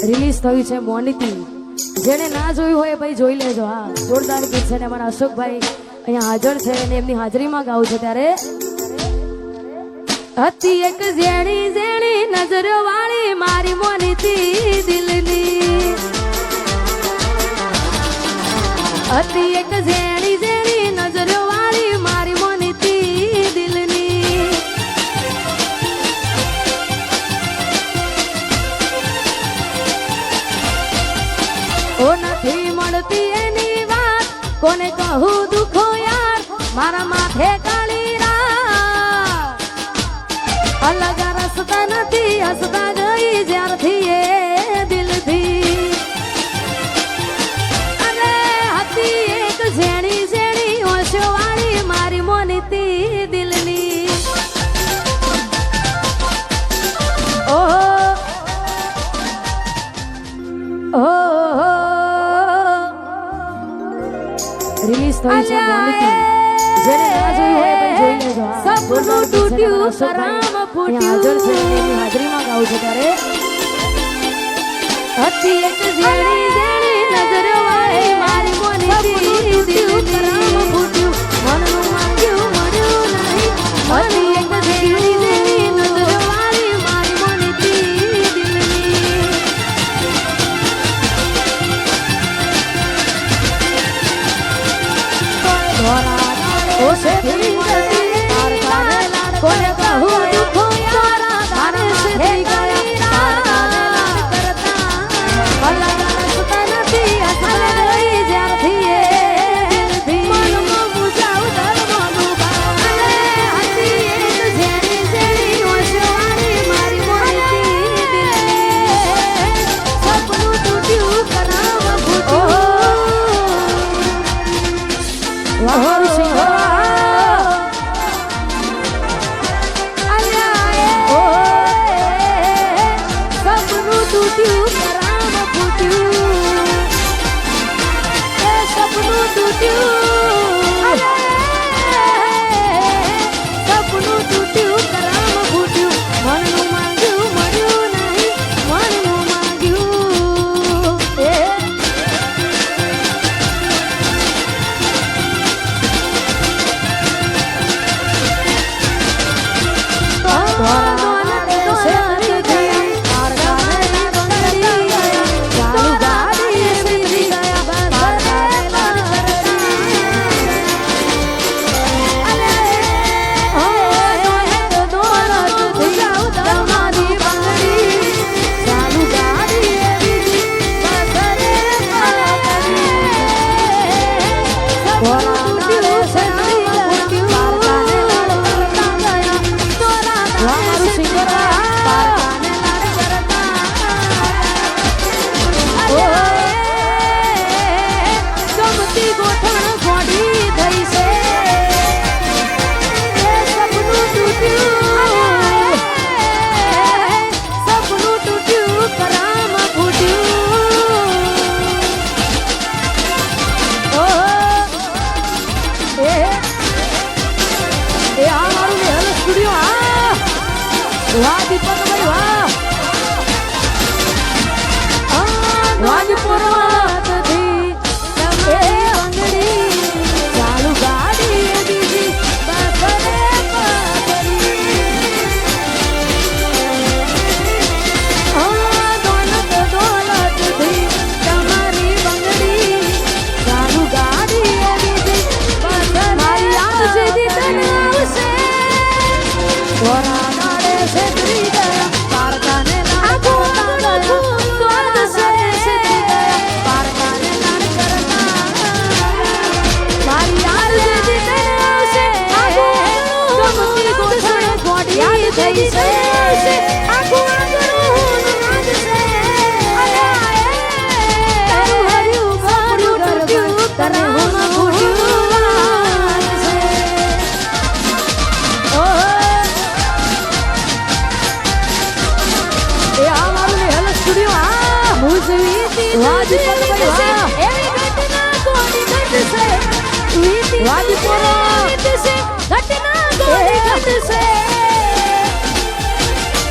Release થયું છે મોનિટી. જેને ના જોયું હોય ભાઈ જોઈ લેજો. હા, જોરદાર ગીત છે ને અમારા અશોકભાઈ અહીંયા હાજર છે અને એમની હાજરીમાં ગાવું છે. ત્યારે હતી એક ઝેણી ઝેણી નજરો વાળી મારી મોનિટી દિલની, હતી એક ઝેણી ઝેણી નજરો વાળી મારી મોનિટી દિલની. ઓ નથી મળતી એની વાત કોને કહું દુખો યાર, મારા માથે કાળી રાત. અલગ રસ્તા નથી હસતા ગઈ જ્યારથી એ દિલથી. અરે હતી એક ઝેણી ઝેણી ઓશો વાળી મારી મોનિતી દિલની. ઓહો ઓહો રિલીઝ થઈ છે મોનિટી. જેને ના જોયું હોય ભાઈ જોઈ લેજો. સપનું તૂટ્યું કરામ ફૂટ્યું હાજર છે એની હાજરીમાં ગાવું છે. ત્યારે હતી એક ઝેણી ઝેણી નજરો વાળી મારી મોનિટી દિલની, કરામ ફૂટ્યું મનનું માંગ્યું મળ્યું નહીં. હતી એક ઝેણી ઝેણી નજરો વાળી મારી મોનિટી દિલની. ઓ સે દિલ તાર કાને લાડ કોને કહું દુખો યાર, મારા માથે કાળી રાત. અલગ રસ્તા નથી હસતા ગઈ જ્યારથી એ દિલથી. મનમાં મૂંઝાવ ધર્મનું ભાવ. અને હતી એક ઝેણી ઝેણી ઓશો વાળી મારી મોનિટી દિલની. સપનું તૂટ્યું કરામ ફૂટ્યું. વાહ તૂટ્યું કરામ ફૂટ્યું, એ સપનું તૂટ્યું, સપનું તૂટ્યું કરામ ફૂટ્યું. મનનું માંગ્યું મળ્યું નહીં, મનનું માંગ્યું એ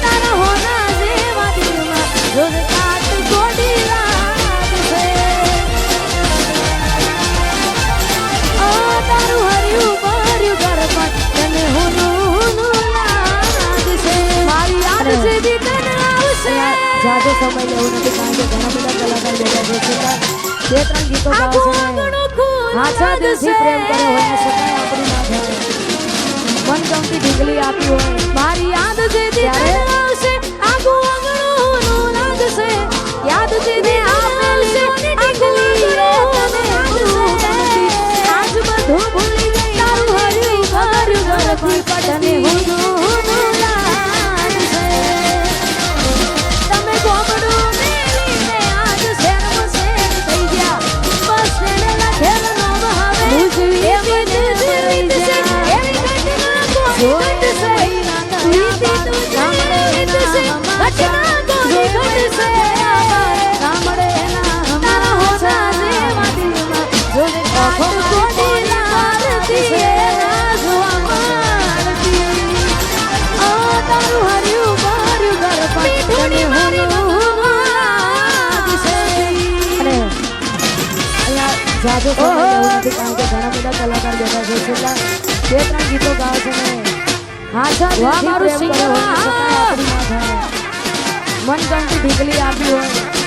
તારા હોના જેવા દિલમાં રોજ કાટ ગોળ જાજો સમય લેવું નથી કારણ કે ઘણા બધા કલાકાર બેઠા છે છતાં બે ત્રણ ગીતો ગાવશે હાચા દિલથી પ્રેમ કર્યો હોય ને છતાં આપણી ના થાય મન ગમતી ઢીંગલી આપી હોય મારી યાદ જે ત્યારે આવશે આગુ આંગણું લાગશે યાદ જે આપેલી ઢીંગલી રે તને આજ બધું ભૂલી ગઈ તારું હર્યું ભર્યું ઘરથી પટની હું જાજો સમય લેવું નથી કારણ કે ઘણા બધા કલાકાર બેઠા છે છતાં બે ત્રણ ગીતો ગાવશે ને હાચા દિલથી પ્રેમ કર્યો હોય છતાં આપણી ના થાય મન ગમતી ઢીંગલી આપી હોય